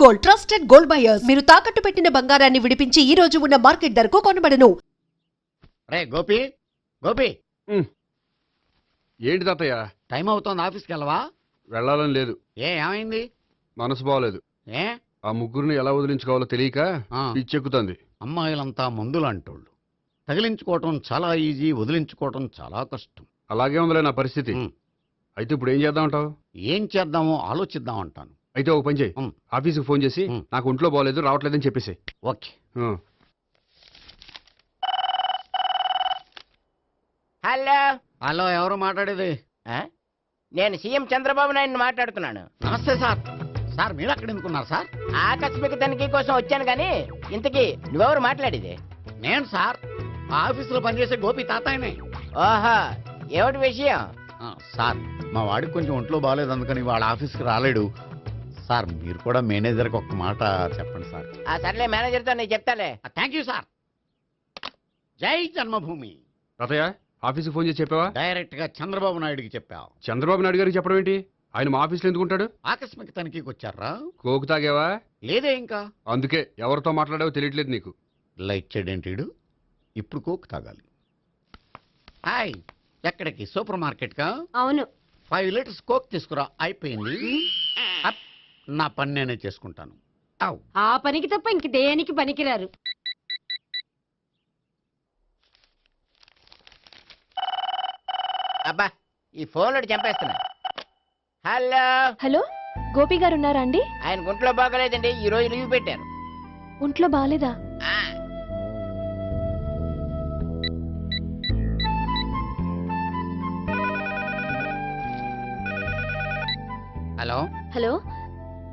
Gold, trusted gold buyers. మీరు తాకట్టు పెట్టిన బంగారాన్ని విడిపించి ఈ రోజు ఉన్న మార్కెట్ ధరకు కొనబడను. రే గోపి, గోపి ఏంటి తాతయ్య? టైం అవుతోంది, ఆఫీస్కి వెళ్ళవా? వెళ్ళాలని లేదు. ఏమైంది? మనసు బాగోలేదు. ఏ ఆ ముగ్గురిని ఎలా వదిలించుకోవాలో తెలియక పిచ్చెక్కుతుంది. అమ్మాయిలంతా మందులాంటోళ్ళు. తగిలించుకోవటం చాలా ఈజీ, వదిలించుకోవటం చాలా కష్టం. అలాగే ఉందిలే నా పరిస్థితి. అయితే ఇప్పుడు ఏం చేద్దామంటావు? ఏం చేద్దామో ఆలోచిద్దాం అంటాను. అయితే ఒక పని చేయి, ఆఫీస్కి ఫోన్ చేసి నాకు ఒంట్లో బాగోలేదు, రావట్లేదని చెప్పేసి. ఓకే. హలో హలో, ఎవరు మాట్లాడేది? నేను సీఎం చంద్రబాబు నాయుడు మాట్లాడుతున్నాను. నమస్తే సార్. సార్ మీరు అక్కడ ఎందుకున్నారు సార్? ఆకస్మిక తనిఖీ కోసం వచ్చాను గాని ఇంతకీ నువ్వెవరు మాట్లాడేది? నేను సార్ ఆఫీసులో పనిచేసే గోపి తాతాయనే. ఓహో, ఏమిటి విషయం? సార్ మా వాడికి కొంచెం ఒంట్లో బాగాలేదు, అందుకని వాళ్ళ ఆఫీస్కి రాలేడు సార్. మీరు కూడా మేనేజర్కి ఒక్క మాట చెప్పండి సార్. సర్లే, మేనేజర్తో నేను చెప్తాలే. Thank you sir. జై జన్మభూమి. తాతయ్య ఆఫీస్కి ఫోన్ చేసి చెప్పావా? డైరెక్ట్ గా చంద్రబాబు నాయుడుకి చెప్పావు. చంద్రబాబు నాయుడు గారికి చెప్పడం ఏంటి? ఆయన మా ఆఫీస్లో ఎందుకుంటాడు? ఆకస్మిక తనిఖీకి వచ్చారా? కోకు తాగావా? లేదే ఇంకా. అందుకే ఎవరితో మాట్లాడావో తెలియట్లేదు నీకు. లైట్ చేయడేంటిడు, ఇప్పుడు కోక్ తాగాలి. హాయ్, ఎక్కడికి? సూపర్ మార్కెట్ కా? అవును. 5 లీటర్స్ కోక్ తీసుకురా. అయిపోయింది. అప్, నా పని నేనే చేసుకుంటాను. ఆ పనికి తప్ప ఇంక దేనికి పనికిరారు. అబ్బా, ఈ ఫోన్లో చంపేస్తున్నా. హలో హలో, గోపి గారు ఉన్నారా అండి? ఆయన గుంట్లో బాగలేదండి, ఈ రోజు లీవ్ పెట్టారు. ఒంట్లో బాగాలేదా? హలో హలో,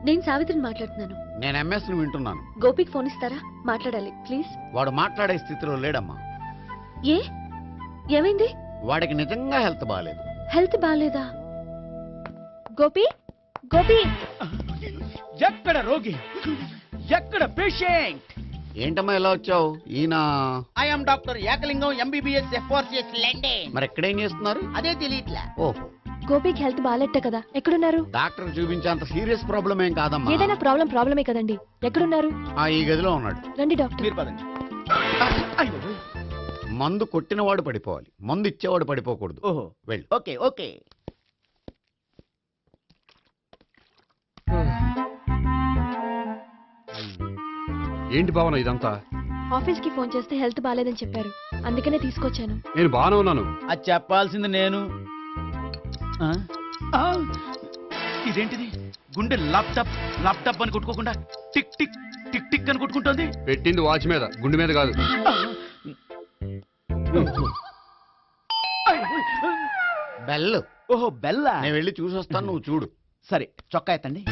నేను సావిత్రిని మాట్లాడుతున్నాను. నేను ఎంఎస్ని వింటున్నాను. గోపికి ఫోన్ ఇస్తారా? మాట్లాడాలి ప్లీజ్. వాడు మాట్లాడే స్థితిలో లేడమ్మా. ఏ, ఏమైంది? వాడికి నిజంగా హెల్త్ బాగాలేదు. హెల్త్ బాగాలేదా? గోపి, గోపి. ఎక్కడ రోగి, ఎక్కడ పేషెంట్? ఏంటమ్మా ఇలా వచ్చావు? ఈయన I'm doctor Ekalingam, MBBS, FRCS London. మరి ఎక్కడేం చేస్తున్నారు? అదే తెలియట్లా. ఓహో, గోపికి హెల్త్ బాగాలేట కదా, ఎక్కడున్నారు? డాక్టర్ చూపించేంత సీరియస్ ప్రాబ్లం ఏం కాదమ్మా. ఏదైనా ప్రాబ్లమే కదండి. ఎక్కడున్నారు? ఈ గదిలో ఉన్నాడు. రండి డాక్టర్. మీరు పదండి. మందు కొట్టినవాడు పడిపోవాలి, మందు ఇచ్చేవాడు పడిపోకూడదు. ఓహో, వెళ్ళు. Okay okay. ఏంటి భావన ఇదంతా? ఆఫీస్ కి ఫోన్ చేస్తే హెల్త్ బాగాలేదని చెప్పారు, అందుకనే తీసుకొచ్చాను. నేను బాగానే ఉన్నాను. అది చెప్పాల్సింది నేను. ఇదేంటిది? గుండె ల్యాప్టాప్ ల్యాప్టాప్ అని కొట్టుకోకుండా టిక్ టిక్ టిక్ టిక్ అని కొట్టుకుంటుంది. పెట్టింది వాచ్ మీద, గుండె మీద కాదు. బెల్. ఓహో, బెల్లా. నేను వెళ్ళి చూసొస్తాను, నువ్వు చూడు. సరే, చొక్కా ఎత్తండి.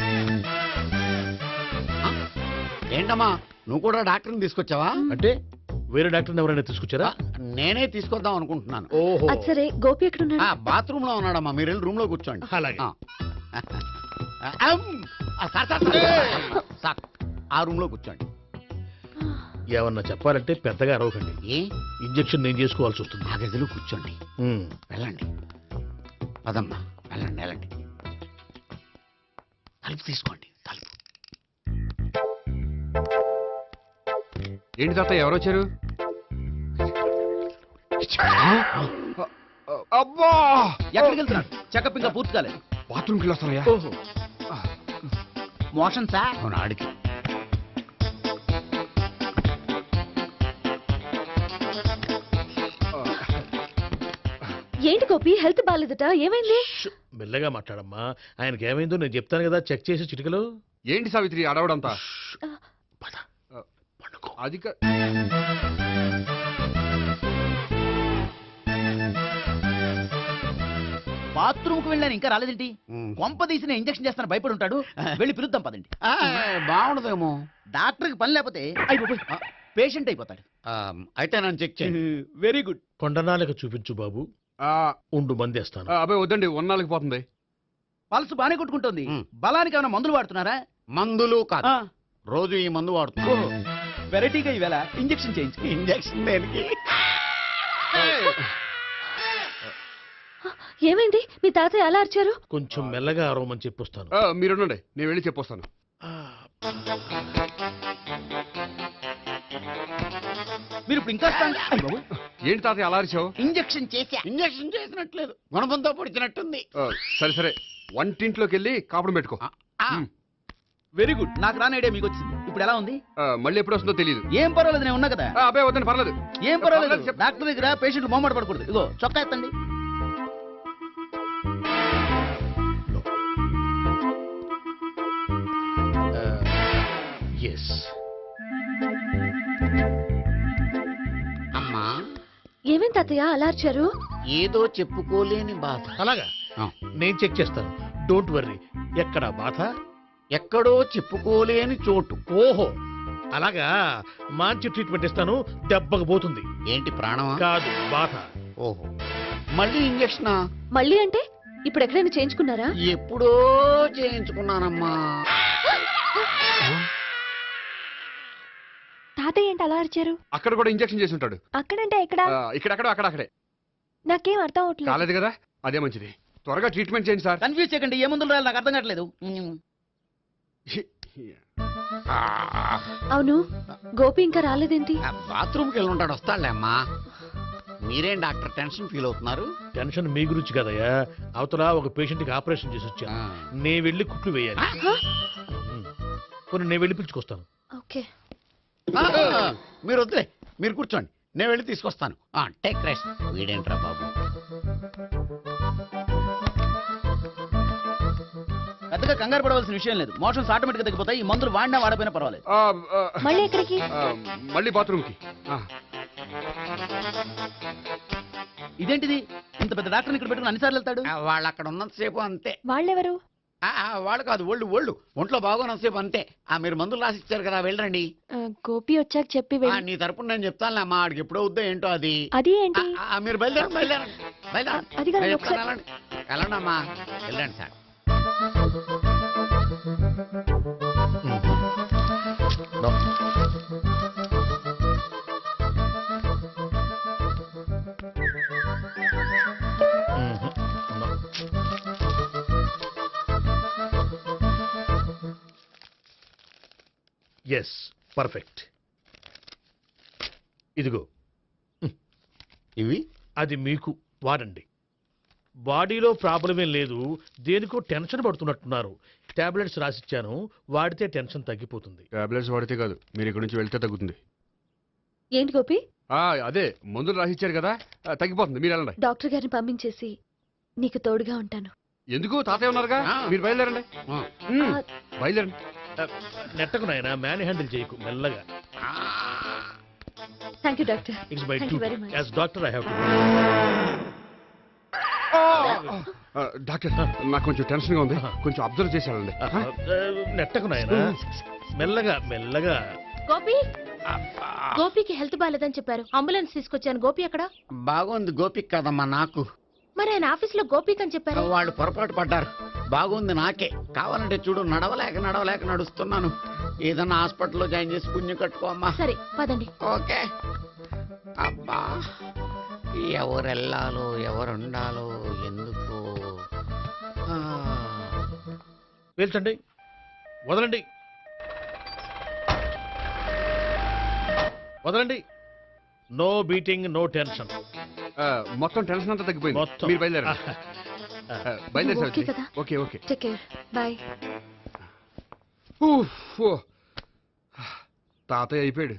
ఏంటమ్మా, నువ్వు కూడా డాక్టర్ని తీసుకొచ్చావా? అంటే వేరే డాక్టర్ని ఎవరైనా తీసుకొచ్చారా? నేనే తీసుకొద్దాం అనుకుంటున్నాను. ఓహో, అది సరే, గోపి ఎక్కడున్నాడు? బాత్రూమ్ లో ఉన్నాడమ్మా, మీరు వెళ్ళి రూమ్ లో కూర్చోండి. అలాగే. సార్, ఆ రూమ్ లో కూర్చోండి. ఏమన్నా చెప్పాలంటే పెద్దగా అరవకండి. ఏ ఇంజెక్షన్ నేను చేసుకోవాల్సి వస్తుంది. ఆ గదిలో కూర్చోండి. వెళ్ళండి, పదమ్మా, వెళ్ళండి వెళ్ళండి. తలుపు తీసుకోండి, తలుపు. ఏంటి తాత, ఎవరు వచ్చారు? అబ్బా, ఎక్కడికి వెళ్తున్నాడు? చెకప్ ఇంకా పూర్తి కాలేదు. బాత్రూమ్కి వెళ్ళొస్తానయ్యా. ఓహో, మోషన్ సార్. అవును, ఆడికి. ఏంటి గోపి, హెల్త్ బాగాలేదట, ఏమైంది? మెల్లగా మాట్లాడమ్మా. ఆయనకి ఏమైందో నేను చెప్తాను కదా, చెక్ చేసి చిటికలో. ఏంటి సావిత్రి అడవడంతా? పద, పండుకో. అది బాత్రూమ్ కు వెళ్ళాను, ఇంకా రాలేదేంటి? కొంప తీసిన ఇంజక్షన్ చేస్తాను భయపడి ఉంటాడు. వెళ్ళి పిలుద్దాం పదండి. బాగుండదేమో. డాక్టర్కి పని లేకపోతే పేషెంట్ అయిపోతాడు. అయితే నన్ను చెక్ చేయండి. Very good. కొండనాలకు చూపించు బాబు. ఉండు, మందేస్తాను. అబ్బాయి వద్దండి, ఉన్నాళ్ళకి పోతుంది. పల్స్ బానే కొట్టుకుంటుంది. బలానికి ఏమైనా మందులు వాడుతున్నారా? మందులు కాదు, రోజు ఈ మందు వాడుతున్నా. వెరైటీగా ఈవేళ ఇంజక్షన్ చేయించు. ఇంజక్షన్ దేనికి? ఏమైంది? మీ తాతయ్య అలా అరిచారు? కొంచెం మెల్లగా అరవమని చెప్పొస్తాను. మీరుండండి, నేను వెళ్ళి చెప్పొస్తాను. మీరు ఇప్పుడు ఇంకా ఏంటి తాతయ్య అలా అరిచావు? ఇంజెక్షన్ చేశా. ఇంజక్షన్ చేసినట్లేదు, గుణపంతో పొడిచినట్టుంది. సరే సరే, వంటింట్లోకి వెళ్ళి కాపుడు పెట్టుకో. Very good. నాకు రాని ఐడియా మీకు వచ్చింది. ఇప్పుడు ఎలా ఉంది? మళ్ళీ ఎప్పుడు వస్తుందో తెలియదు. ఏం పర్వాలేదు, నేను ఉన్నా కదా. అబ్బాయి వద్దని పర్లేదు. ఏం పర్వాలేదు. చెప్పు. డాక్టర్ దగ్గర పేషెంట్ మొహమాట పడకూడదు. ఇగో చొక్కా ఎత్తండి. ఎస్. అమ్మా, ఏమేం తాతయ్య అలా అరిచారు? ఏదో చెప్పుకోలేని బాధ. అలాగా ఆ. నేను చెక్ చేస్తాను, డోంట్ వర్రీ. ఎక్కడ బాధ? ఎక్కడో చెప్పుకోలేని చోటు. ఓహో, అలాగా. మంచి ట్రీట్మెంట్ ఇస్తాను, దెబ్బకు పోతుంది. ఏంటి ప్రాణమా? కాదు, బాధ. ఓహో, మళ్ళీ ఇంజక్షనా? మళ్ళీ అంటే ఇప్పుడు ఎక్కడైనా చేయించుకున్నారా? ఎప్పుడో చేయించుకున్నానమ్మా. తాతయ్య ఏంటి అలా అరిచారు? అక్కడ కూడా ఇంజెక్షన్ చేసి ఉంటాడు. అక్కడంటే ఎక్కడ? ఇక్కడెక్కడో అక్కడే. నాకేం అర్థం అవట్లేదు. కాలేదు కదా, అదే మంచిది. త్వరగా ట్రీట్మెంట్ చేయండి సార్. కన్ఫ్యూజ్ చేయకండి. ఏ మందులు రాయాలి నాకు అర్థం కావట్లేదు. అవును, గోపి ఇంకా రాలేదేంటి? బాత్రూమ్కి వెళ్ళి ఉంటాడు, వస్తాడులే అమ్మా. మీరేం డాక్టర్ టెన్షన్ ఫీల్ అవుతున్నారు? టెన్షన్ మీ గురించి కదయ్యా, అవతల ఒక పేషెంట్ కి ఆపరేషన్ చేసి వచ్చాను. నే వెళ్ళి కుట్లు వేయాలి. కొన్ని నేను వెళ్ళి పిలుచుకొస్తాను. ఓకే. మీరు వద్దులే, మీరు కూర్చోండి, నేను వెళ్ళి తీసుకొస్తాను. Take rest. వీడేంట్రా బాబు? పెద్దగా కంగారు పడవలసిన విషయం లేదు. మోషన్స్ ఆటోమేటిక్ గా తగ్గిపోతాయి. ఈ మందులు వాడినా వాడపోయినా పర్వాలేదు. మళ్ళీ ఎక్కడికి? మళ్ళీ బాత్రూమ్ కి. ఇదేంటిది? ఇంత పెద్ద డాక్టర్ ఇక్కడ పెట్టుకుని అన్నిసార్లు వెళ్తాడు. వాళ్ళు అక్కడ ఉన్నంతసేపు అంతే. వాళ్ళెవరు? వాళ్ళు కాదు, ఒళ్ళు ఒంట్లో బాగోనంతసేపు అంతే. మీరు మందులు రాసి ఇచ్చారు కదా, వెళ్ళండి. గోపి వచ్చాక చెప్పి వెళ్ళి. నీ తరపున నేను చెప్తానులే అమ్మా, ఆడికి ఎప్పుడో వద్దో ఏంటో అది. అది ఏంటి? మీరు బయలుదేరండి. అది కాదు, నేను ఒకసారి- చెప్తాను, వెళ్ళండి అమ్మా, వెళ్ళండి సార్. Yes, perfect. ఇదిగో, ఇవి అది మీకు వాడండి. బాడీలో ప్రాబ్లం ఏం లేదు, దేనికో టెన్షన్ పడుతున్నట్టున్నారు. టాబ్లెట్స్ రాసిచ్చాను, వాడితే టెన్షన్ తగ్గిపోతుంది. టాబ్లెట్స్ వాడితే కాదు, మీరు ఇక్కడ నుంచి వెళ్తే తగ్గుతుంది. ఏంటి గోపి? అదే మందులు రాసిచ్చారు కదా, తగ్గిపోతుంది. మీరు వెళ్ళండి. డాక్టర్ గారిని పంపించేసి నీకు తోడుగా ఉంటాను. ఎందుకు? తాతయ్య ఉన్నారుగా, మీరు బయలుదేరండి. బయలుదేరండి. నెట్టకు నాయన, మ్యాన్ హ్యాండిల్ చేయకు, మెల్లగా. Thank you doctor. It's my Thank you very much. As doctor I have to. Doctor, నాకు కొంచెం టెన్షన్ గా ఉంది, కొంచెం అబ్జర్వ్ చేసేయాలండి. నెట్టకు నాయన, మెల్లగా మెల్లగా. గోపి, గోపికి హెల్త్ బాగాలేదని చెప్పారు. అంబులెన్స్ తీసుకొచ్చాను. గోపి ఎక్కడ? బాగుంది గోపిక్ కదమ్మా నాకు. మరి ఆయన ఆఫీస్ లో గోపిక్ అని చెప్పారు. వాళ్ళు పొరపాటు పడ్డారు. బాగుంది నాకే. కావాలంటే చూడు, నడవలేక నడుస్తున్నాను. ఏదన్నా హాస్పిటల్లో జాయిన్ చేసి పుణ్యం కట్టుకోమ్మా. సరే పదండి. ఓకే. అబ్బా, ఎవరెళ్ళాలో ఎవరుండాలో ఎందుకు? పేల్చండి, వదలండి, వదలండి. No beating, no tension. మొత్తం టెన్షన్ అంతా తగ్గిపోయింది. మొత్తం. మీరు బయలుదేరండి. బయలుదేరి ఓకే కదా? Okay okay. Take care. Bye. తాతయ్య అయిపోయాడు.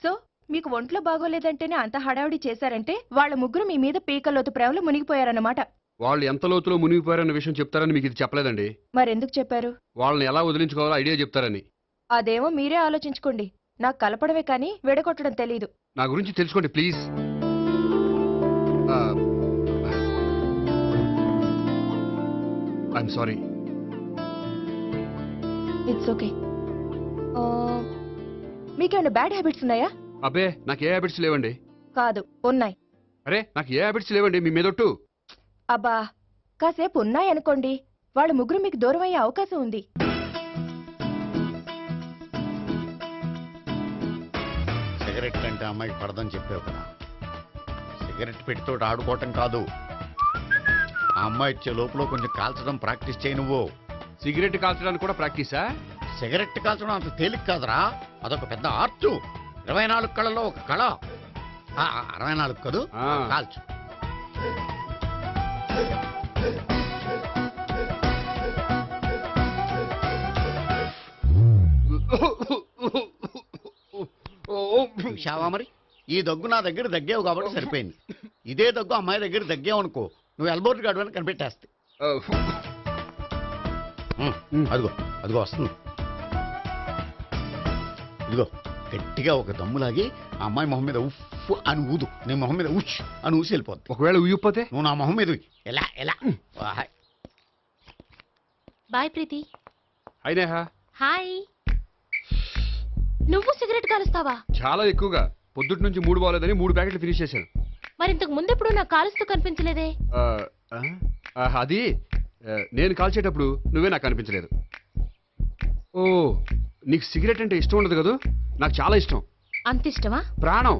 సో మీకు ఒంట్లో బాగోలేదంటేనే అంత హడావిడి చేశారంటే వాళ్ళ ముగ్గురు మీ మీద పీకల్లోతు ప్రేమలో మునిగిపోయారన్నమాట. వాళ్ళు ఎంత లోతులో మునిగిపోయారన్న విషయం చెప్తారని మీకు ఇది చెప్పలేదండి. మరెందుకు చెప్పారు? వాళ్ళని ఎలా వదిలించుకోవాలో ఐడియా చెప్తారని. అదేమో మీరే ఆలోచించుకోండి. నాకు కలపడమే కానీ విడగొట్టడం తెలీదు. నా గురించి తెలుసుకోండి please. I'm sorry. It's okay. మీకేమైనా బ్యాడ్ హ్యాబిట్స్ ఉన్నాయా? అబ్బే, నాకు ఏ హ్యాబిట్స్ లేవండి. కాదు, ఉన్నాయి. అరే, నాకు ఏ హ్యాబిట్స్ లేవండి, మీ మీదొట్టు. అబ్బా, కాసేపు ఉన్నాయనుకోండి, వాళ్ళ ముగ్గురు మీకు దూరం అయ్యే అవకాశం ఉంది. సిగరెట్ అంటే అమ్మాయికి పడదని చెప్పావు కదా. సిగరెట్ పెట్టితో ఆడుకోవటం కాదు, ఆ అమ్మాయి ఇచ్చే లోపల కొంచెం కాల్చడం ప్రాక్టీస్ చేయి నువ్వు. సిగరెట్ కాల్చడానికి కూడా ప్రాక్టీసా? సిగరెట్ కాల్చడం అంత తేలిక కాదురా, అదొక పెద్ద ఆర్ట్. 24 కళలో ఒక కళ. 64 కదూ, కాల్చు. చూశావా మరి, ఈ దగ్గు నా దగ్గర దగ్గేవు కాబట్టి సరిపోయింది. ఇదే దగ్గు అమ్మాయి దగ్గర దగ్గేవు అనుకో, నువ్వు ఎల్బోర్డ్ గార్డు అని కనిపెట్టేస్తే. అదిగో అదిగో వస్తుంది. ఇదిగో గట్టిగా ఒక దమ్ములాగి ఆ అమ్మాయి మొహం మీద ఉఫ్ అని ఊదు, నీ మొహం మీద ఉచ్ అని ఊసి వెళ్ళిపోద్ది. ఒకవేళ ఊయకపోతే నువ్వు నా మొహం మీద ఎలా ఎలా. బాయ్ ప్రీతి. అయినా హాయ్. నువ్వు సిగరెట్ కాలుస్తావా? చాలా ఎక్కువగా. పొద్దుటి నుంచి 3 బాలేదని 3 ప్యాకెట్లు ఫినిష్ చేశాను. మరి ఇంతకు ముందెప్పుడు నాకు కాలుస్తూ కనిపించలేదే? అది నేను కాల్చేటప్పుడు నువ్వే నాకు కనిపించలేదు. ఓ, నీకు సిగరెట్ అంటే ఇష్టం ఉండదు కదా? నాకు చాలా ఇష్టం. అంత ఇష్టమా? ప్రాణం.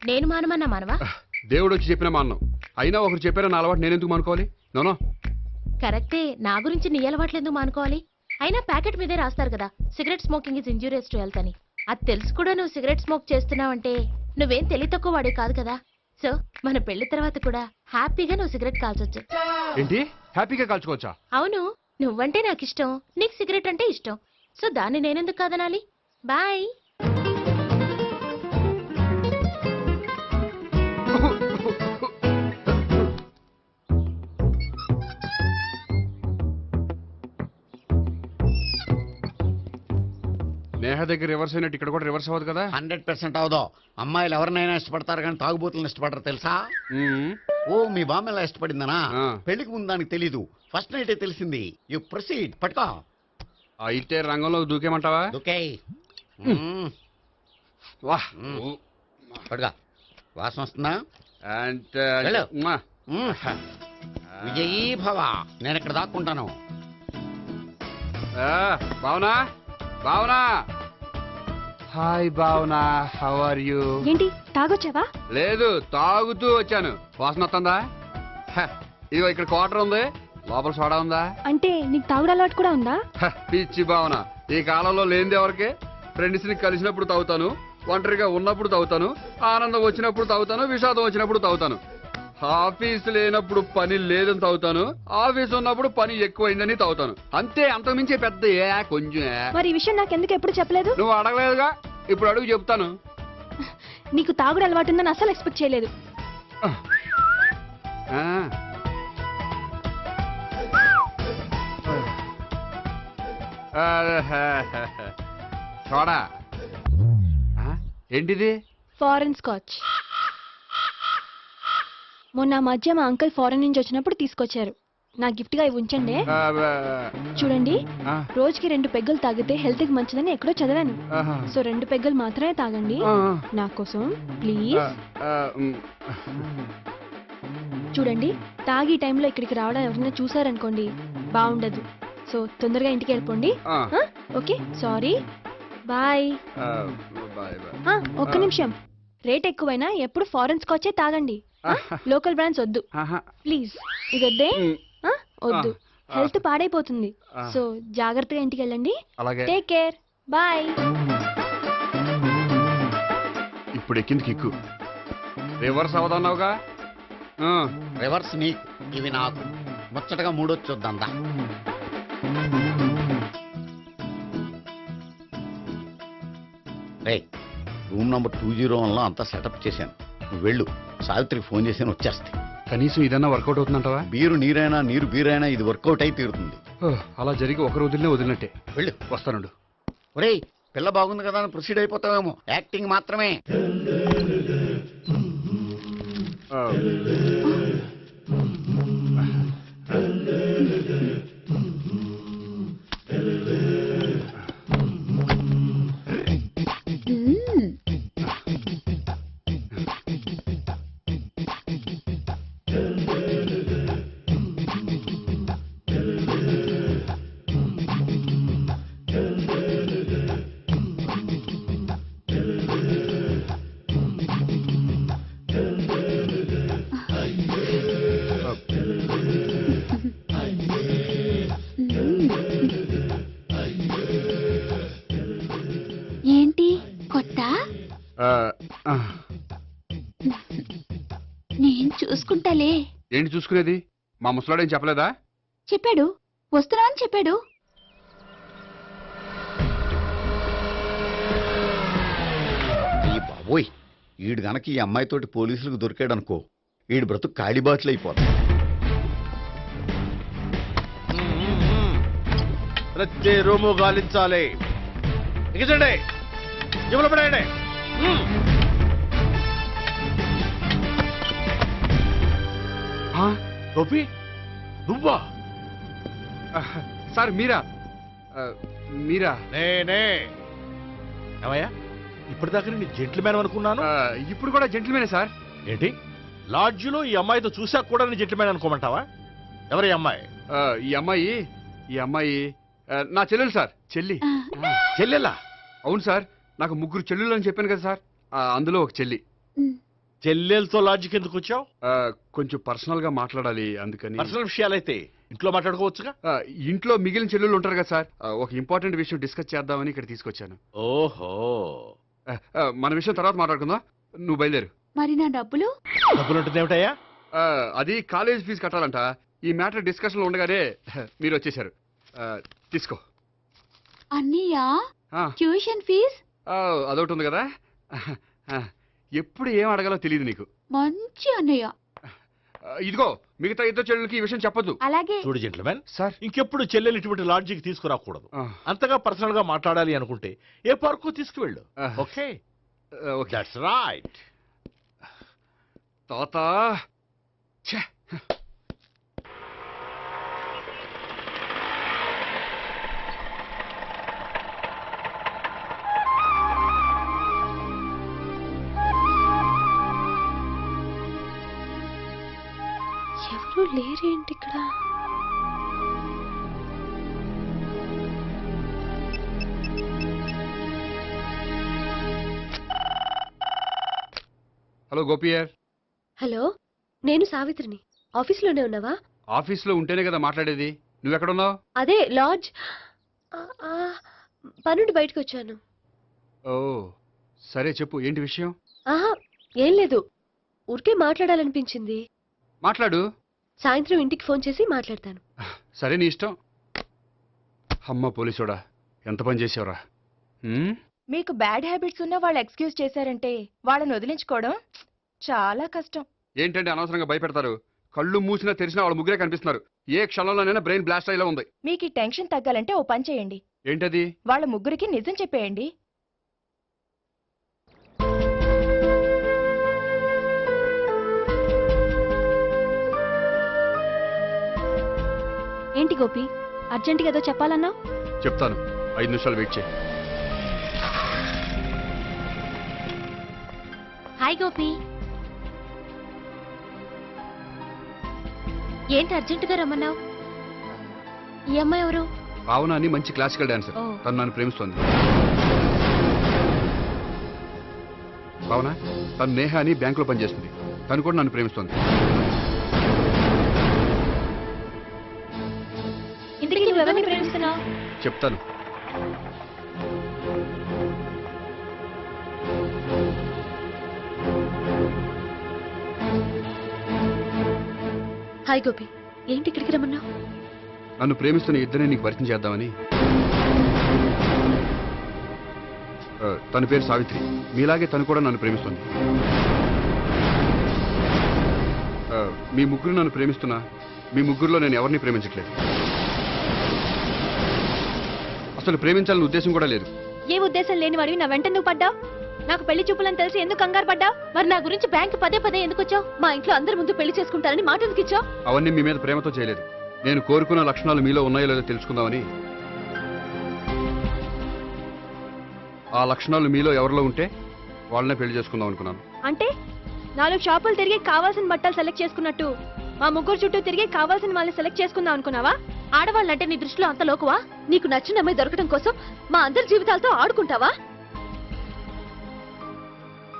నేను మానమన్నా మానవా? దేవుడు వచ్చి చెప్పిన మానం. అయినా ఒకరు చెప్పారా నా అలవాటు నేనెందుకు మానుకోవాలి? నోనో. కరెక్టే, నా గురించి నీ అలవాట్లు ఎందుకు మానుకోవాలి? అయినా ప్యాకెట్ మీదే రాస్తారు కదా, cigarette smoking is injurious to health అని. అది తెలుసు కూడా నువ్వు సిగరెట్ స్మోక్ చేస్తున్నావంటే నువ్వేం తెలివి తక్కువ వాడే కాదు కదా. సో మన పెళ్లి తర్వాత కూడా హ్యాపీగా నువ్వు సిగరెట్ కాల్చొచ్చు. ఏంటి, హ్యాపీగా కాల్చుకోవచ్చా? అవును, నువ్వంటే నాకు ఇష్టం, నీకు సిగరెట్ అంటే ఇష్టం. సో దాన్ని నేనెందుకు కాదనాలి? బాయ్. నేహ దగ్గర రివర్స్ అయినట్టు ఇక్కడ కూడా రివర్స్ అవ్వదు కదా? 100% అవదో. అమ్మాయిలు ఎవరినైనా ఇష్టపడతారు కానీ తాగుబోతులను ఇష్టపడరు తెలుసా? ఓ, మీ బామ్మ ఎలా ఇష్టపడిందనా? పెళ్లికి ముందు దానికి తెలీదు, ఫస్ట్ నైటే తెలిసింది. You proceed. పట్టుకో. అయితే రంగంలో దూకేమంటావా? ఓకే. వాహ్, పట్టుకో. వాసన వస్తుందా? అంటే వెళ్ళు. విజయీ భవ. నేను ఇక్కడ దాక్కుంటాను. Bhavana, Bhavana. Hi Bhavana, how are you? ఏంటి తాగొచ్చావా? లేదు, తాగుతూ వచ్చాను. వాసన వస్తుందా? ఇదిగో ఇక్కడ క్వార్టర్ ఉంది, లోపల సోడా ఉందా? అంటే నీకు తాగుడు అలవాటు కూడా ఉందా? పిచ్చి భావన, ఈ కాలంలో లేనిది ఎవరికి? ఫ్రెండ్స్ ని కలిసినప్పుడు తాగుతాను, ఒంటరిగా ఉన్నప్పుడు తాగుతాను, ఆనందం వచ్చినప్పుడు తాగుతాను, విషాదం వచ్చినప్పుడు తాగుతాను. ఆఫీస్ లేనప్పుడు పని లేదని తాగుతాను, ఆఫీస్ ఉన్నప్పుడు పని ఎక్కువైందని తాగుతాను. అంతే, అంతకుమించే పెద్ద కొంచెం. మరి ఈ విషయం నాకెందుకు ఎప్పుడు చెప్పలేదు? నువ్వు అడగలేదుగా, ఇప్పుడు అడుగు చెప్తాను. నీకు తాగుడు అలవాటు ఉందని అసలు ఎక్స్పెక్ట్ చేయలేదు. చూడా, ఏంటిది? Foreign scotch. మొన్న మధ్య మా అంకుల్ ఫారెన్ నుంచి వచ్చినప్పుడు తీసుకొచ్చారు. నా గిఫ్ట్ గా ఇవి ఉంచండి. చూడండి, రోజుకి 2 పెగ్గులు తాగితే హెల్త్ కి మంచిదని ఎక్కడో చదివాను. సో 2 పెగ్గులు మాత్రమే తాగండి నా కోసం ప్లీజ్. చూడండి, తాగి టైంలో ఇక్కడికి రావడం ఎవరైనా చూసారనుకోండి బాగుండదు. సో తొందరగా ఇంటికి వెళ్ళిపోండి. Okay, sorry, bye. ఒక్క నిమిషం, రేట్ ఎక్కువైనా ఎప్పుడు ఫారెన్ స్కాచే తాగండి, లోకల్ బ్రాండ్స్ వద్దు ప్లీజ్. ఇది వద్దే, వద్దు, హెల్త్ పాడైపోతుంది. సో జాగ్రత్తగా ఇంటికి వెళ్ళండి. Take care, bye. ఇప్పుడు ఎక్కింది కిక్కు. రివర్స్ అవదన్నావుగా? రివర్స్ నీకు, ఇవి నాకు. ముచ్చటగా మూడొచ్చు చూద్దాందా. రే, రూమ్ నంబర్ 201లో అంతా సెటప్ చేశాను. నువ్వు వెళ్ళు, సావిత్రికి ఫోన్ చేసాను, వచ్చేస్తాయి. కనీసం ఇదన్నా వర్కౌట్ అవుతుందంటావా? బీరు నీరైనా నీరు బీరైనా ఇది వర్కౌట్ అయి తీరుతుంది. అలా జరిగి ఒక రోజులనే వదిలినట్టే. వెళ్ళు. వస్తానుండు. ఒరేయ్, పిల్ల బాగుంది కదా అని ప్రొసీడ్ అయిపోతావేమో. యాక్టింగ్ మాత్రమే. నేను చూసుకుంటాలే. ఏంటి చూసుకునేది? మా ముసలాడేం చెప్పలేదా? చెప్పాడు, వస్తున్నా అని చెప్పాడు. ఈ బాబోయ్, ఈడు గనక ఈ అమ్మాయితోటి పోలీసులకు దొరికాడనుకో, ఈడు బ్రతుకు కాళీబాట్లు అయిపోతుంది. ప్రతి రూము గాలించాలి. ఎగచండి, జబ్బులు పడేయండి. గోపి, నువ్వా? సార్ మీరా? మీరా? నేనే. ఏమయ్యా, ఇప్పటిదాకా నేను జెంట్లమ్యాన్ అనుకున్నాను. ఇప్పుడు కూడా జెంటిల్మేనే సార్. ఏంటి, లాడ్జిలో ఈ అమ్మాయితో చూసాక కూడా నేను జెంట్లమ్యాన్ అనుకోమంటావా? ఎవరి అమ్మాయి? ఈ అమ్మాయి నా చెల్లెలు సార్. చెల్లెలా? అవును సార్, నాకు 3 చెల్లెలు అని చెప్పాను కదా సార్, అందులో ఒక చెల్లి. చెల్లెలతో లాడ్జికి ఎందుకు వచ్చావు? కొంచెం పర్సనల్ గా మాట్లాడాలి, అందుకని. పర్సనల్ విషయాలైతే ఇంట్లో మాట్లాడుకోవచ్చుగా. ఇంట్లో మిగిలిన చెల్లెలు ఉంటారు కదా సార్, ఒక ఇంపార్టెంట్ విషయం డిస్కస్ చేద్దామని ఇక్కడ తీసుకొచ్చాను. ఓహో, మన విషయం తర్వాత మాట్లాడుకుందాం, నువ్వు బయలుదేరు. మరి నా డబ్బులు? డబ్బులు ఉంటుంది ఏమిటయ్యా? అది కాలేజ్ ఫీజు కట్టాలంట. ఈ మ్యాటర్ డిస్కషన్ లో ఉండగానే మీరు వచ్చేసారు. తీసుకో. అన్నయ్యా, ఆ, ట్యూషన్ ఫీజ్? అదొకటి ఉంది కదా. ఎప్పుడు ఏం అడగాలో తెలియదు నీకు. మంచి అన్నయ్య. ఇదిగో, మిగతా 2 చెల్లెలకి ఈ విషయం చెప్పొద్దు. అలాగే. చూడు జెంట్లమ్యాన్, సార్, ఇంకెప్పుడు చెల్లెలు ఇటువంటి లాడ్జికి తీసుకురాకూడదు. అంతగా పర్సనల్ గా మాట్లాడాలి అనుకుంటే ఏ పార్కు తీసుకువెళ్ళు. Okay, okay. That's right. తాత, ఎవరు లేరేంటి ఇక్కడ? హలో గోపియర్. హలో, నేను సావిత్రిని. ఆఫీస్లోనే ఉన్నావా? ఆఫీస్లో ఉంటేనే కదా మాట్లాడేది. నువ్వెక్కడున్నావు? అదే లాడ్జ్. పనుండి బయటకు వచ్చాను. ఓ సరే, చెప్పు, ఏంటి విషయం? ఆహా, ఏం లేదు, ఊరికే మాట్లాడాలనిపించింది. మాట్లాడు. సాయంత్రం ఇంటికి ఫోన్ చేసి మాట్లాడతాను. సరే, నీ ఇష్టం. అమ్మ పోలీసోడా, ఎంత పని చేసావురా. మీకు బ్యాడ్ హ్యాబిట్స్ ఉన్న వాళ్ళు ఎక్స్క్యూజ్ చేశారంటే వాళ్ళని వదిలించుకోవడం చాలా కష్టం. ఏంటంటే అనవసరంగా భయపెడతారు. కళ్ళు మూసినా తెరిచినా వాళ్ళ ముగ్గురే కనిపిస్తున్నారు. ఏ క్షణంలోనైనా బ్రెయిన్ బ్లాస్ట్ అయ్యేలా ఉంది. మీకు ఈ టెన్షన్ తగ్గాలంటే ఓ పని చేయండి. ఏంటది? వాళ్ళ ముగ్గురికి నిజం చెప్పేయండి. ఏంటి గోపి, అర్జెంటుగా ఏదో చెప్పాలన్నావు? చెప్తాను, 5 నిమిషాలు వెయిట్ చేయి. హాయ్ గోపి. ఏంటి అర్జెంటుగా రమ్మన్నావు? ఈ అమ్మాయి ఎవరు? భావన అని మంచి క్లాసికల్ డాన్సర్. ఓ. తను నన్ను ప్రేమిస్తోంది. భావన, తను నేహ అని బ్యాంకులో పనిచేస్తుంది. తను కూడా నన్ను ప్రేమిస్తోంది. ఇంటికి ఎవరిని ప్రేమిస్తున్నావు? చెప్తాను. హాయ్ గోపి, ఏంటి ఇక్కడికి రమ్మన్నావు? నన్ను ప్రేమిస్తున్న ఇద్దరిని నీకు పరిచయం చేద్దామని. తన పేరు సావిత్రి. మీలాగే తను కూడా నన్ను ప్రేమిస్తుంది. మీ ముగ్గురు నన్ను ప్రేమిస్తున్నా, మీ ముగ్గురులో నేను ఎవరిని ప్రేమించట్లేదు. అసలు ప్రేమించాలని ఉద్దేశం కూడా లేదు. ఏ ఉద్దేశం లేని వాడివి నా వెంట నువ్వు పడ్డావు? నాకు పెళ్లి చూపులని తెలిసి ఎందుకు కంగారు పడ్డావు? మరి నా గురించి బ్యాంక్ పదే ఎందుకు వచ్చావు? మా ఇంట్లో అందరి ముందు పెళ్లి చేసుకుంటారని మాట ఎందుకు ఇచ్చావు? అవన్నీ మీ మీద ప్రేమతో చేయలేదు. నేను కోరుకున్న లక్షణాలు మీలో ఉన్నాయో లేదో తెలుసుకుందామని. ఆ లక్షణాలు మీలో ఎవరిలో ఉంటే వాళ్ళనే పెళ్లి చేసుకుందాం అనుకున్నాను. అంటే 4 షాపులు తిరిగి కావాల్సిన బట్టలు సెలెక్ట్ చేసుకున్నట్టు మా ముగ్గురు చుట్టూ తిరిగి కావాల్సిన వాళ్ళని సెలెక్ట్ చేసుకుందాం అనుకున్నావా? ఆడవాళ్ళంటే నీ దృష్టిలో అంత లోకువా? నీకు నచ్చిన అమ్మాయి దొరకడం కోసం మా అందరి జీవితాలతో ఆడుకుంటావా?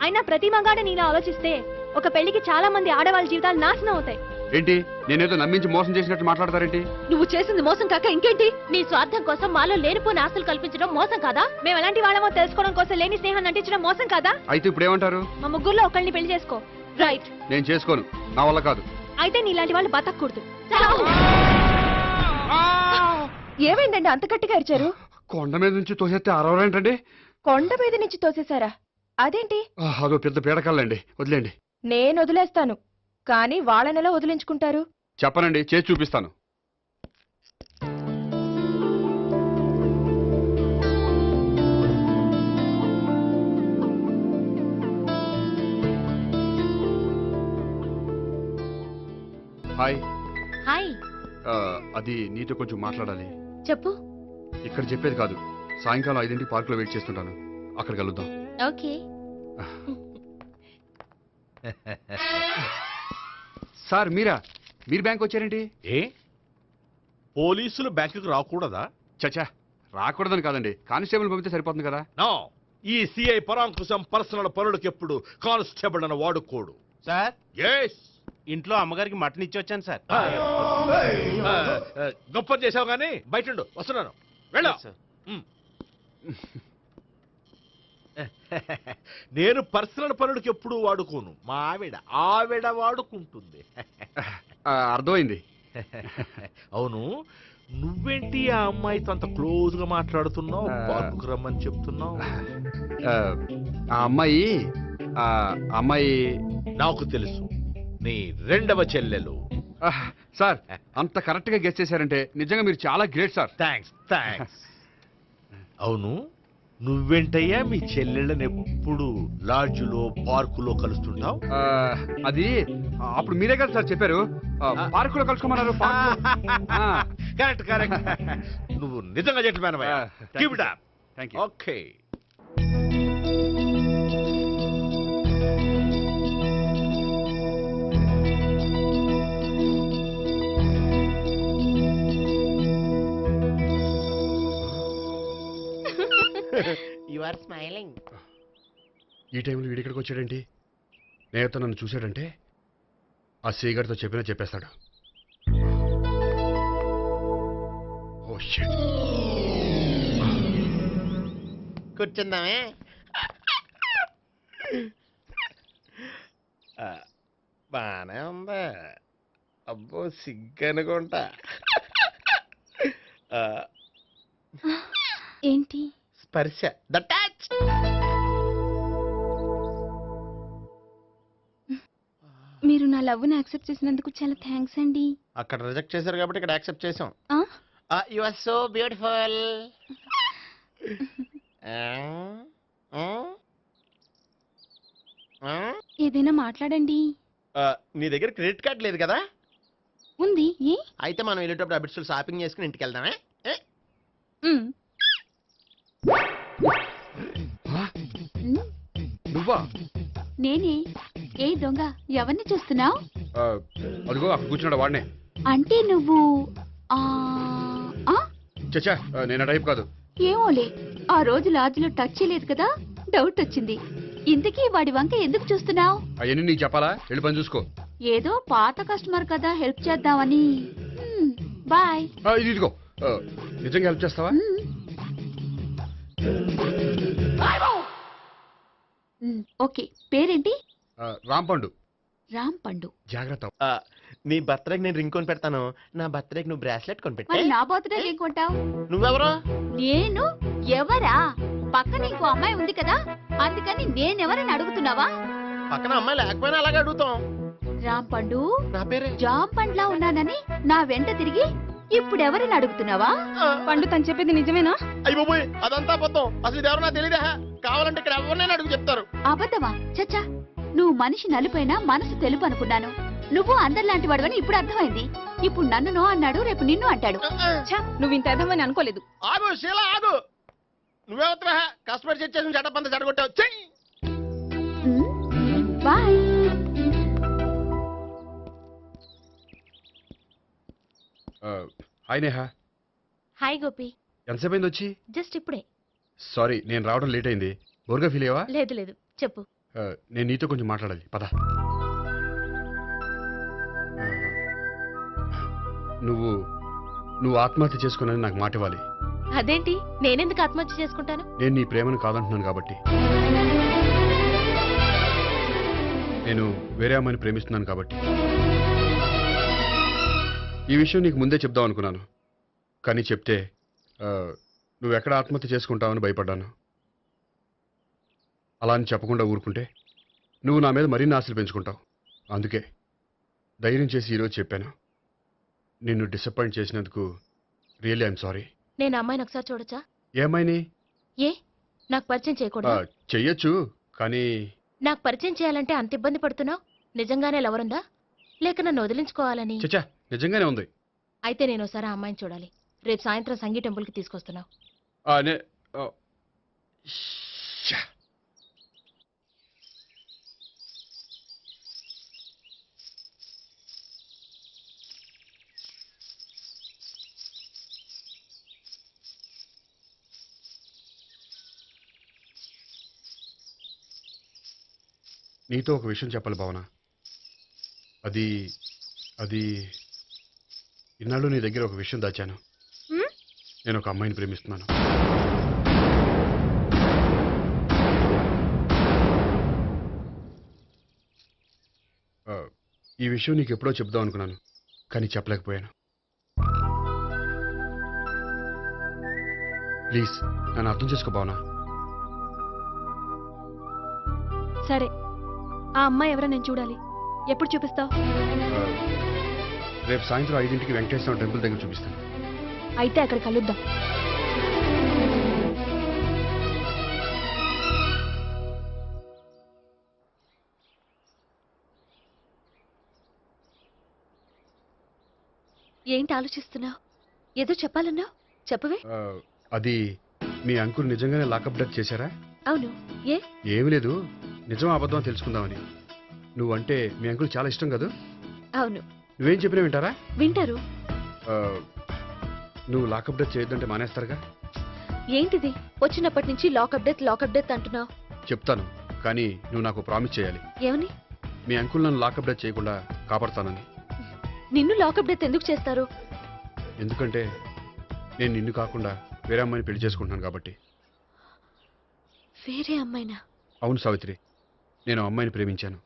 అయినా ప్రతి మగాడు నీలా ఆలోచిస్తే ఒక పెళ్లికి చాలా మంది ఆడవాళ్ళ జీవితాలు నాశనం అవుతాయి. ఏంటి నేనేదో నమ్మించి మోసం చేసినట్టు మాట్లాడతారేంటి? నువ్వు చేసింది మోసం కాక ఇంకేంటి? నీ స్వార్థం కోసం మాలో లేనిపోని ఆశలు కల్పించడం మోసం కాదా? మేము ఎలాంటి వాళ్ళమో తెలుసుకోవడం కోసం లేని స్నేహాన్ని నటించడం మోసం కాదా? అయితే ఇప్పుడు ఏమంటారు? మా ముగ్గురులో ఒకళ్ళని పెళ్లి చేసుకో. రైట్. నేను చేసుకోను, నా వల్ల కాదు. అయితే నీలాంటి వాళ్ళు బతకూడదు. ఏమైందండి అంత గట్టిగా అరిచారు? కొండ మీద నుంచి తోసేస్తే అరవరేంటండి? కొండ మీద నుంచి తోసేశారా? అదేంటి? అదో పెద్ద పీడకల్లండి, వదిలేండి. నేను వదిలేస్తాను, కానీ వాళ్ళనెలా వదిలించుకుంటారు? చెప్పనండి, చేసి చూపిస్తాను. హాయ్. హాయ్. అది నీతో కొంచెం మాట్లాడాలి. చెప్పు. ఇక్కడ చెప్పేది కాదు, సాయంకాలం 5 పార్కులో వెయిట్ చేస్తుంటాను, అక్కడ కలుద్దాం. ఓకే. సార్ మీరా? మీరు బ్యాంక్ వచ్చారేంటి? ఏ పోలీసులు బ్యాంకుకు రాకూడదా? చచ్చా, రాకూడదని కాదండి, కానిస్టేబుల్ పంపితే సరిపోతుంది కదా. నో, ఈ సిఐ పరాంకుశం పర్సనల్ పనులకు ఎప్పుడు కానిస్టేబుల్ అని వాడుకోడు. సార్, ఎస్, ఇంట్లో అమ్మగారికి మటన్ ఇచ్చి వచ్చాను సార్. గొప్ప చేసావు కానీ బయట వస్తున్నాను, వెళ్ళా. నేను పర్సనల్ పనులకు ఎప్పుడు వాడుకోను, మా ఆవిడ వాడుకుంటుంది. అర్థమైంది. అవును, నువ్వేంటి ఆ అమ్మాయితో అంత క్లోజ్ గా మాట్లాడుతున్నావు? పార్కుకు రమ్మని చెప్తున్నావు. ఆ అమ్మాయి నాకు తెలుసు, నీ రెండవ చెల్లెలు. సార్, అంత కరెక్ట్ గా గెస్ చేశారంటే నిజంగా మీరు చాలా గ్రేట్ సార్. థ్యాంక్స్. అవును, నువ్వేంటయ్యా మీ చెల్లెళ్ళని ఎప్పుడు లాడ్జ్లో పార్కులో కలుస్తుంటావు? అది అప్పుడు మీరే కదా సార్ చెప్పారు, పార్కులో కలుసుకోమన్నారు. కరెక్ట్. నువ్వు నిజంగా gentleman. Keep it up. Thank you. Okay. You are smiling. ఈ టైంలో వీడి ఇక్కడికి వచ్చాడేంటి? నేనతో నన్ను చూశాడంటే ఆ సీగారితో చెప్పినా చెప్పేస్తాడు. Oh shit. కూర్చుందామే. బానే ఉందా? అబ్బో సిగ్గనుకుంటా. ఏంటి? స్పర్శ, ద టచ్. మీరు నా లవ్ని యాక్సెప్ట్ చేసినందుకు చాలా థ్యాంక్స్ అండి. అక్కడ రిజెక్ట్ చేశారు కాబట్టి ఇక్కడ యాక్సెప్ట్ చేసాం. ఆ? You are so beautiful. ఏదైనా మాట్లాడండి. నీ దగ్గర క్రెడిట్ కార్డ్ లేదు కదా? ఉంది. ఏ? అయితే మనం వెళ్ళేటప్పుడు అబిట్స్ షాపింగ్ చేసుకుని ఇంటికి వెళ్దామే. మ్. నువ్వా? నేనే. ఏ దొంగ, ఎవరిని చూస్తున్నావు? అదిగో అక్కడ కూర్చున్నాడు వాడినే. అంటే నువ్వు చచ్చా, నేను టైప్ కాదు. ఏమోలే, ఆ రోజు లాడ్జ్లో టచ్ చేయలేదు కదా, డౌట్ వచ్చింది. ఇంతకీ వాడి వంక ఎందుకు చూస్తున్నావు? అవన్నీ నీకు చెప్పాలా? వెళ్ళి పని చూసుకో. ఏదో పాత కస్టమర్ కదా, హెల్ప్ చేద్దామని. బాయ్. ఇదిగో, నిజంగా హెల్ప్ చేస్తావా? ఓకే. పేరేంటి? రాంపండు. రాంపండు. జాగ్రత్త. నీ బర్త్డేకి నేను రింగ్ కొని పెడతాను, నా బర్త్డేకి నువ్వు బ్రాస్లెట్ కొని మరి పెట్టే. నా బర్త్డే ఏం కొంటావు? నువ్వెవరో? నేను ఎవరా? పక్కన ఇంకో అమ్మాయి ఉంది కదా, అందుకని నేనెవరని అడుగుతున్నావా? పక్కన అమ్మాయి లేకపోయినా అలాగే అడుగుతాం. రాంపండు, నా పేరే జామ్ పండ్లా ఉన్నానని నా వెంట తిరిగి ఇప్పుడెవరని అడుగుతున్నావా? పండు తను చెప్పేది నిజమేనా? అయ్యి బాబోయ్, అదంతా అబద్ధం. అసలు ఇది ఎవరో నాకు తెలియదా? కావాలంటే ఇక్కడ ఎవరినైనా అడుగు చెప్తారు. అబద్ధమా? చచ్చా, నువ్వు మనిషి నలుపైనా మనసు తెలుపు అనుకున్నాను. నువ్వు అందరిలాంటి వాడవని ఇప్పుడు అర్థమైంది. ఇప్పుడు నన్ను నో అన్నాడు, రేపు నిన్ను అంటాడు. నువ్వు ఇంత అర్థమని అనుకోలేదు. ఆగు శీలా, ఆగు. నువ్వెవరా? కస్టమర్ చెక్ చేసి చెడ్డ చెడగొట్టావు. చెయ్యి. Bye. Hi Neha. Hi Gopi. ఎంతసేపు అయింది వచ్చి? జస్ట్ ఇప్పుడే. సారీ, నేను రావడం లేట్ అయింది. బోర్గా ఫీల్ అయ్యావా? లేదు చెప్పు. నేను నీతో కొంచెం మాట్లాడాలి, పద. నువ్వు ఆత్మహత్య చేసుకున్నానని నాకు మాట ఇవ్వాలి. అదేంటి నేనెందుకు ఆత్మహత్య చేసుకుంటాను? నేను నీ ప్రేమను కాదంటున్నాను కాబట్టి. నేను వేరే అమ్మాయిని ప్రేమిస్తున్నాను కాబట్టి. ఈ విషయం నీకు ముందే చెప్దాం అనుకున్నాను, కానీ చెప్తే నువ్వు ఎక్కడ ఆత్మహత్య చేసుకుంటావని భయపడ్డాను. అలా అని చెప్పకుండా ఊరుకుంటే నువ్వు నా మీద మరిన్ని ఆశలు పెంచుకుంటావు. అందుకే ధైర్యం చేసి ఈరోజు చెప్పాను. నిన్ను డిసప్పాయింట్ చేసినందుకు రియల్లీ ఐఎమ్ సారీ. నేను అమ్మాయిని ఒకసారి చూడొచ్చా? ఏమైనా ఏ నాకు పరిచయం చేయకూడదా? చెయ్యొచ్చు, కానీ నాకు పరిచయం చేయాలంటే అంత ఇబ్బంది పడుతున్నావు? నిజంగానే లవరుందా లేక నన్ను వదిలించుకోవాలని? చచ్చా, నిజంగానే ఉంది. అయితే నేను ఒకసారి ఆ అమ్మాయిని చూడాలి. రేపు సాయంత్రం సంగీ టెంపుల్కి తీసుకొస్తున్నావు. నీతో ఒక విషయం చెప్పాలి భావన. అది అది ఇన్నాళ్ళు నీ దగ్గర ఒక విషయం దాచాను. నేను ఒక అమ్మాయిని ప్రేమిస్తున్నాను. ఈ విషయం నీకు ఎప్పుడో చెప్దాం అనుకున్నాను, కానీ చెప్పలేకపోయాను. ప్లీజ్ నన్ను అర్థం చేసుకో భావన. సరే, ఆ అమ్మాయి ఎవరో నేను చూడాలి. ఎప్పుడు చూపిస్తావు? రేపు సాయంత్రం 5ంటికి వెంకటేశ్వర టెంపుల్ దగ్గర చూపిస్తాను. అయితే అక్కడ కలుద్దాం. ఏంటి ఆలోచిస్తున్నావు? ఏదో చెప్పాలన్నావు, చెప్పవే. అది మీ అంకుల్ నిజంగానే లాకప్ డెత్ చేశారా? అవును. ఏ? ఏమి లేదు, నిజం అబద్ధం తెలుసుకుందామని. నువ్వంటే మీ అంకుల్ చాలా ఇష్టం కదా? అవును. నువ్వేం చెప్పినా వింటారా? వింటారు. నువ్వు లాకప్ డెత్ చేయొద్దంటే మానేస్తారుగా? ఏంటిది వచ్చినప్పటి నుంచి లాకప్ డెత్ అంటున్నావు? చెప్తాను, కానీ నువ్వు నాకు ప్రామిస్ చేయాలి. ఏమని? మీ అంకుల్ నన్ను లాకప్ డెత్ చేయకుండా కాపాడుతానని. నిన్ను లాకప్ డెత్ ఎందుకు చేస్తారు? ఎందుకంటే నేను నిన్ను కాకుండా వేరే అమ్మాయిని పెళ్లి చేసుకుంటున్నాను కాబట్టి. వేరే అమ్మాయినా? అవును సావిత్రి, నేను అమ్మాయిని ప్రేమించాను.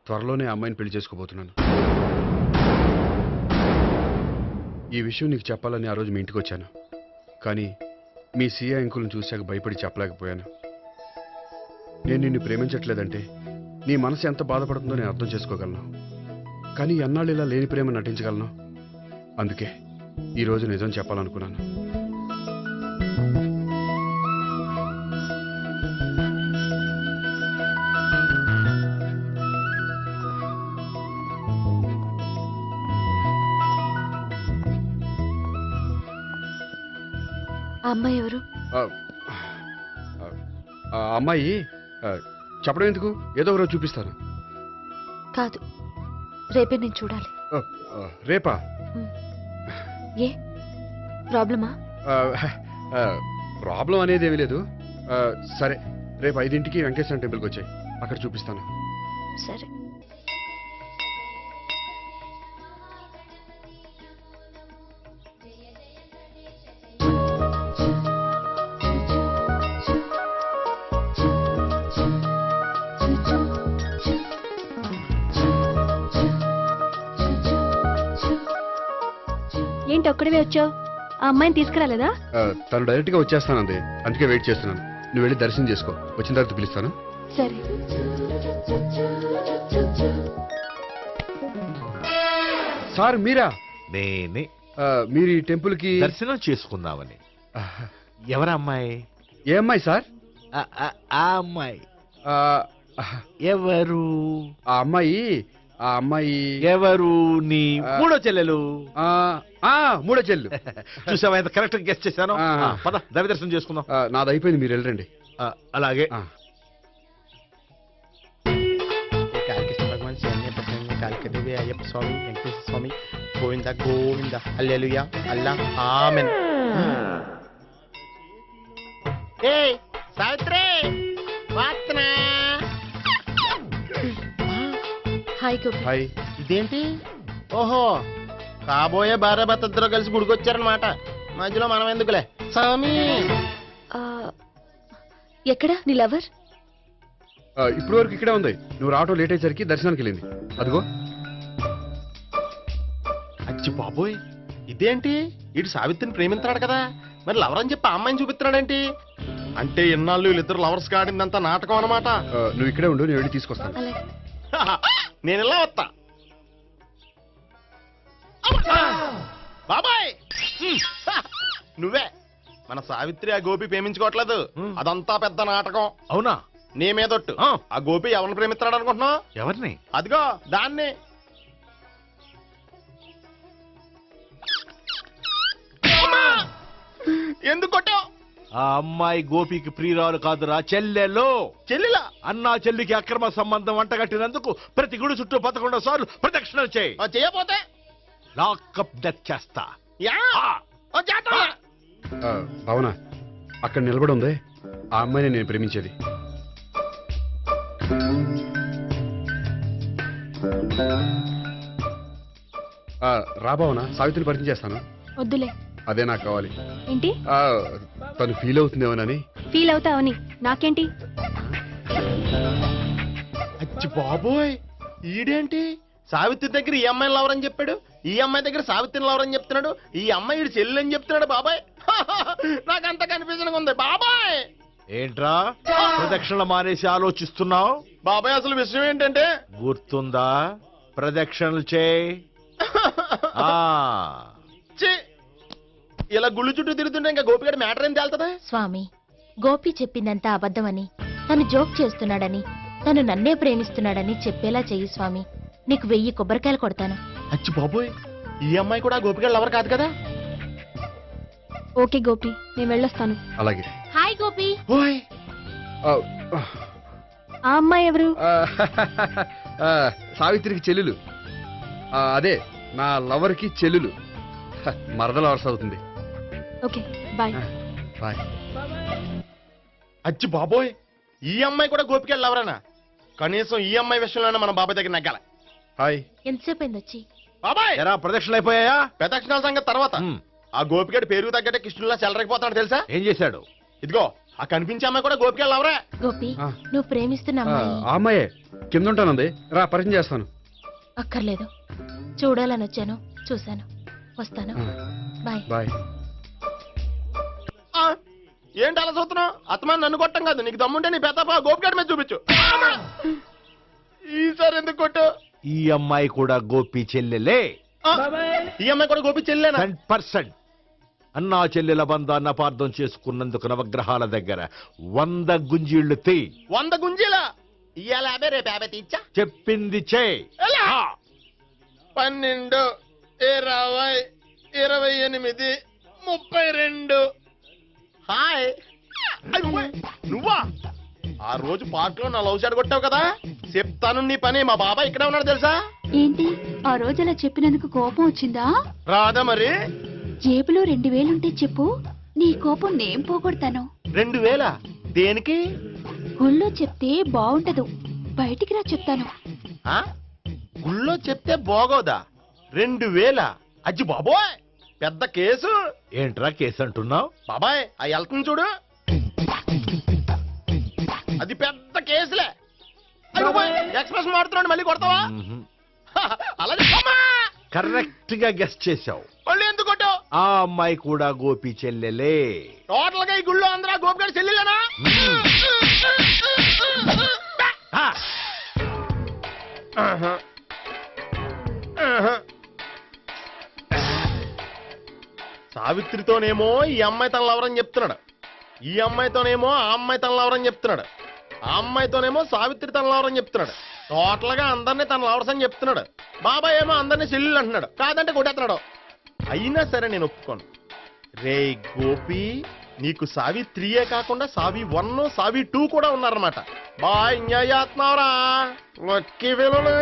త్వరలోనే అమ్మాయిని పెళ్లి చేసుకోబోతున్నాను. ఈ విషయం నీకు చెప్పాలని ఆ రోజు మీ ఇంటికి వచ్చాను, కానీ మీ సీఏ అంకుల్ని చూశాక భయపడి చెప్పలేకపోయాను. నేను నిన్ను ప్రేమించట్లేదంటే నీ మనసు ఎంత బాధపడుతుందో నేను అర్థం చేసుకోగలను, కానీ ఎన్నాళ్ళు ఇలా లేని ప్రేమ నటించగలను. అందుకే ఈరోజు నిజం చెప్పాలనుకున్నాను. ఆ అమ్మాయి ఎవరు? ఆ అమ్మాయి చెప్పడం ఎందుకు, ఏదో ఒకరోజు చూపిస్తాను. కాదు, రేపే నేను చూడాలి. రేపా? ఏ ప్రాబ్లమా? ప్రాబ్లం అనేది ఏమీ లేదు. సరే, రేపు 5ంటికి వెంకటేశ్వర టెంపుల్కి వచ్చాయి, అక్కడ చూపిస్తాను. సరే. ఏంటి ఒక్కడివే వచ్చావు? ఆ అమ్మాయిని తీసుకురాలేదా? తను డైరెక్ట్ గా వచ్చేస్తానంది, అందుకే వెయిట్ చేస్తున్నాను. నువ్వు వెళ్ళి దర్శనం చేసుకో, వచ్చిన తర్వాత పిలుస్తాను. సరే. సార్ మీరా? నేనే. మీరు ఈ టెంపుల్ కి దర్శనం చేసుకుందామని. ఎవరు అమ్మాయి? ఏ అమ్మాయి సార్? ఆ అమ్మాయి ఎవరు? ఆ అమ్మాయి ఎవరు? నీ మూడో చెల్లెలు. మూడో చెల్లు. చూసావా ఎంత కరెక్ట్ గెస్ట్ చేశాను. పద దైవ దర్శనం చేసుకుందాం. నాది అయిపోయింది, మీరు వెళ్ళండి. అలాగే. భగవాన్ Kalikadevi Ayyappa Swami Venkateswara Swami Govinda Govinda hallelujah Allah amen. Savitri hi Gopi. Hi. ఇదేంటి? ఓహో కాబోయే భార్య భర్త ఇద్దరు కలిసి గుడికొచ్చారనమాట. మధ్యలో మనం ఎందుకులే స్వామి. ఎక్కడ నీ లవర్? ఇప్పుడు వరకు ఇక్కడే ఉంది. నువ్వు రావటం లేట్ అయ్యేసరికి దర్శనానికి వెళ్ళింది. అదిగో. అచ్చి బాబోయ్, ఇదేంటి? ఇటు సావిత్రిని ప్రేమిస్తున్నాడు కదా, మరి లవర్ అని చెప్పి ఆ అమ్మాయిని చూపిస్తున్నాడేంటి? అంటే ఇన్నాళ్ళు వీళ్ళిద్దరు లవర్స్ కాడిందంతా నాటకం అనమాట. నువ్వు ఇక్కడే ఉండు, నేను వెళ్ళి తీసుకొస్తాను. నేను ఇలా వస్తా. బాబాయ్ నువ్వే. మన సావిత్రి ఆ గోపి ప్రేమించుకోవట్లేదు, అదంతా పెద్ద నాటకం. అవునా? నీ మీదొట్టు. ఆ గోపి ఎవరిని ప్రేమిస్తున్నాడు అనుకుంటున్నావు? ఎవరిని? అదిగో దాన్ని. ఎందుకు కొట్టావు? ఆ అమ్మాయి గోపికి ప్రియురాలు కాదురా, చెల్లెలో. చెల్లెలా? అన్నా చెల్లికి అక్రమ సంబంధం వంటగట్టినందుకు ప్రతి గుడి చుట్టూ 11 సార్లు ప్రదక్షిణలు చేయి. చేయపోతే లాకప్ డెత్ చేస్తా. భావన, అక్కడ నిలబడి ఉంది ఆ అమ్మాయిని నేను ప్రేమించేది. రా భావన, సావిత్రిని పరిచయం చేస్తాను. వద్దులే. అదే నాకు కావాలి. ఏంటి? తను ఫీల్ అవుతుందేమోనని. ఫీల్ అవుతావని నాకేంటి? అచ్చి బాబోయ్, ఈడేంటి సావిత్రి దగ్గర ఈ అమ్మాయిని లవర్ అని చెప్పాడు, ఈ అమ్మాయి దగ్గర సావిత్రిని లవర్ అని చెప్తున్నాడు, ఈ అమ్మాయి ఈడు చెల్లి అని చెప్తున్నాడు. బాబాయ్ నాకు అంత కన్ఫ్యూజన్ ఉంది బాబాయ్. ఏంట్రా ప్రదక్షిణలు మానేసి ఆలోచిస్తున్నావు? బాబాయ్ అసలు విషయం ఏంటంటే, గుర్తుందా? ప్రదక్షిణలు చేయి. ఇలా గుళ్ళు చుట్టూ తిరుగుతుంటే ఇంకా గోపిగడ మ్యాటర్ ఏం తేలుతుందా? స్వామి, గోపి చెప్పిందంతా అబద్ధమని, తను జోక్ చేస్తున్నాడని, తను నన్నే ప్రేమిస్తున్నాడని చెప్పేలా చెయ్యి స్వామి. నీకు 1000 కొబ్బరికాయలు కొడతాను. అచ్చి బాబోయ్, ఈ అమ్మాయి కూడా గోపిగడ లవర్ కాదు కదా? ఓకే గోపి, నేను వెళ్ళొస్తాను. అలాగే. హాయ్ గోపి. ఆ అమ్మాయి ఎవరు? సావిత్రికి చెల్లెలు. అదే నా లవర్ కి చెల్లెలు. మరద లవర్స్ అవుతుంది. Okay bye. బాయ్. అచ్చి బాబోయ్, ఈ అమ్మాయి కూడా గోపిగడ లవరేనా? కనీసం ఈ అమ్మాయి విషయంలోనే మన బాబాయ్ దగ్గర నగ్గాల. హాయ్. ఎంతసేపు అయింది వచ్చి? బాబాయ్ ఎరా ప్రదక్షిణలు అయిపోయాయా? ప్రదక్షిణాల సంగతి తర్వాత. ఆ గోపిగడ పేరు తగ్గట్టే కృష్ణులా చెలరైపోతాడు తెలుసా? ఏం చేశాడు? ఇదిగో ఆ కనిపించే అమ్మాయి కూడా గోపిగడ లవరే. గోపి, నువ్వు ప్రేమిస్తున్న అమ్మాయి ఆ అమ్మాయే కింద ఉంటానంది. రా పరిచయం చేస్తాను. అక్కర్లేదు, చూడాలని వచ్చాను, చూశాను, వస్తాను. బాయ్. బాయ్. ఏంటి అలా చూస్తున్నావు? అత్తమాని నన్ను కొట్టం కాదు, నీకు దమ్ముంటే నీ పెద్ద గోపిగడ మీద చూపించు. ఈసారి ఎందుకు కొట్టు? ఈ అమ్మాయి కూడా గోపి చెల్లెలే. ఈ అమ్మాయి కూడా గోపి చెల్లెనా? 100%. అన్నా చెల్లెల బంధాన్ని అపార్థం చేసుకున్నందుకు నవగ్రహాల దగ్గర 100 గుంజీళ్లు తీ. 100 గుంజీలా? ఇవాళ 50, రేపు 50 తీచ్చా. చెప్పింది చే. 12, 20, 28, 32. హాయ్. నువ్వా? ఆ రోజు పార్క్ లో నా లవ్ షాట్ కొట్టావు కదా, చెప్తాను నీ పని. మా బాబాయ్ ఇక్కడే ఉన్నాడు తెలుసా? ఏంటి ఆ రోజు అలా చెప్పినందుకు కోపం వచ్చిందా? రాదా మరి? జేబులో 2000 ఉంటే చెప్పు, నీ కోపం నేను పోగొడతాను. 2000? దేనికి? గుళ్ళో చెప్తే బాగుంటదు, బయటికి రా చెప్తాను. గుళ్ళో చెప్తే బాగోదా? 2000? అజ్జి బాబోయ్, పెద్ద కేసు. ఏంట్రా కేసు అంటున్నావు? బాబాయ్ ఆ వెళ్తుంది చూడు, అది పెద్ద కేసులే. ఎక్స్ప్రెస్ మాడుతున్నాడు, మళ్ళీ కొడతావా? అలా కరెక్ట్ గా గెస్ట్ చేశావు. మళ్ళీ ఎందుకు కొట్టావు? ఆ అమ్మాయి కూడా గోపి చెల్లెలే. టోటల్ గా ఈ గుళ్ళో అందరూ గోపిగాడి చెల్లెలేనా? సావిత్రితోనేమో ఈ అమ్మాయి తన లవరని చెప్తున్నాడు, ఈ అమ్మాయితోనేమో ఆ అమ్మాయి తన లవరని చెప్తున్నాడు, ఆ అమ్మాయితోనేమో సావిత్రి తన లవరని చెప్తున్నాడు. టోటల్ గా అందరినీ తన లవర్స్ అని చెప్తున్నాడు. బాబాయ్ ఏమో అందరినీ చెల్లెలు అంటున్నాడు, కాదంటే కొట్టేస్తున్నాడు. అయినా సరే నేను ఒప్పుకోను. రే గోపి, నీకు సావి 3 కాకుండా సావి 1, సావి 2 కూడా ఉన్నారన్నమాట. బా ఎంజాయ్ చేస్తున్నావురా లక్కీ పిల్లలు.